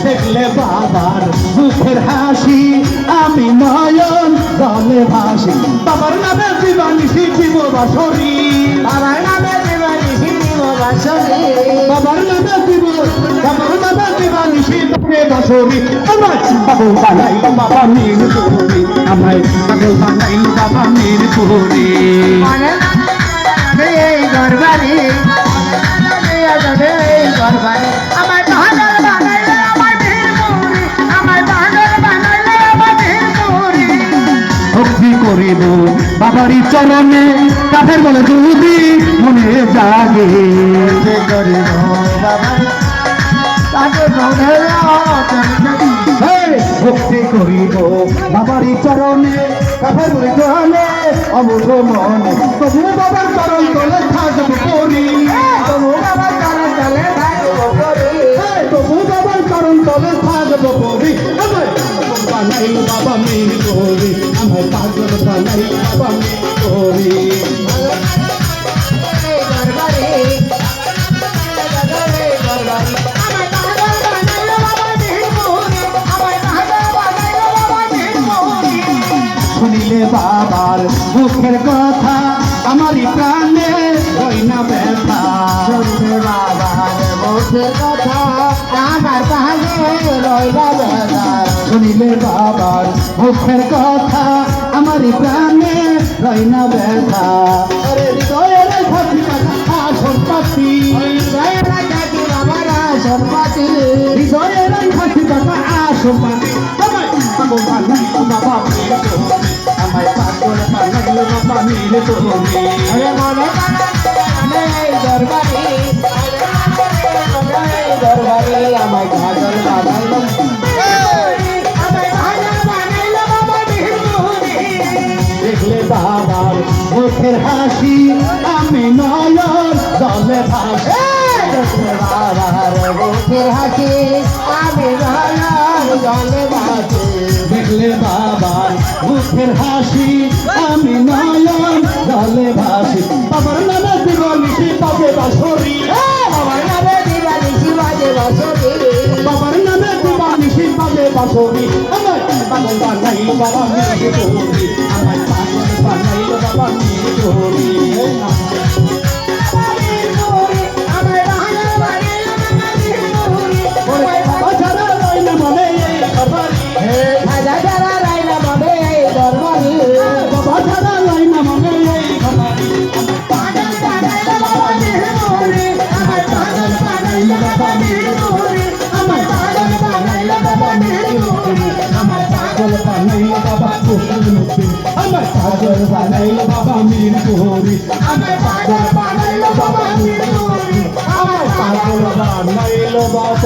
দেখলে বাবার মুখের হাসি আমি নয়ন জলে ভাসি। বাবার নামে দিবানিসি দিব বাসরি, বাবার নামে দিবানিসি দিব বাসরি, বাবার নামে দিবানিসি তোকে বাসরি। আমায় পাগল বানাইল বাবা মীর পুরি, আমায় পাগল বানাইল বাবা মীর পুরি। এই গরবারি এই গরবারি আমার পাগল বানাইলে আমার বীর পুরি, আমার পাগল বানাইলে আমার বীর পুরি। ভক্তি করিব বাবারই চরণে, কাঠের বলে যদি মনে জাগে। করিব বাবার তাকে মনে ভক্তি করিব বাবারই চরণে, কাঠের বলে চরণে অমুখ মনে। তবু বাবার চরণ তলে থাকব করি, তবু বাবার চরণ তলে থাকব করি, তবু বাবার চরণ তলে থাকব করি। আমায় বানাই বাবা মীর করি, আমায় পাগল বানাই বাবা মীর করি। এই গরবারি এই গরবারি আমার পাগল বানাইলো বাবা বীর পুরি, আমার পাগল বানাইলো বাবা বীর পুরি। শুনিলে বাবার মুখের কথা আমারই প্রাণে হয় না ব্যথা। শুনলে বাবার মুখের কথা আমার পাগল রইলা বেদা। শুনিলে বাবার মুখের কথা আমারই প্রাণে হয় না ব্যথা। আরে হৃদয়ের সাথী আসন পাতি, জয় রাজাকে বাবারা সম্পত্তি, হৃদয়ের সাথী আসন পাতি। আমায় পাগল বানাইল বাবা মীর করি, আমায় পাগল বানাইল বাবা মীর করি। আরে মনে মানে এই দরবারি এই দরবারি আমায় পাগল বানাইলো, আমায় পাগল বানাইলো বাবা বীর পুরি। দেখলে বাবার মুখের হাসি আমি নয়ন জলে ভাসি। দেখলে বাবার মুখের হাসি আমি নয়ন জলে ভাসি। দেখলে বাবার মুখের হাসি আমি নয়ন জলে ভাসি। বাবার নামে দিবানিসি বাজে বাঁশরি, বাবার নামে দিবানিসি বাজে বাঁশরি, বাবার নামে দিবানিসি বাজে বাঁশরি। আমায় পাগল বানাইল বাবা মীর করি, আমায় পাগল বানাইল বাবা মীর করি। আমার পাগল বানাইলো বাবা বীর পুরি। বাবা ছাড়া রই না মনে এই খবরি, রাজা যারা রাইলা মনে এই দরবারি, বাবা ছাড়া রই না মনে এই খবরি। পাগল বানাইলো বাবা বীর পুরি, আমার পাগল বানাইলো বাবা বীর পুরি, আমার পাগল বানাইলো বাবা বীর পুরি, আমার পাগল বানাইল বাবা কুসুম, আমার পাগল বানাইল বাবা মীর করি। আমার পাগল বানাইলো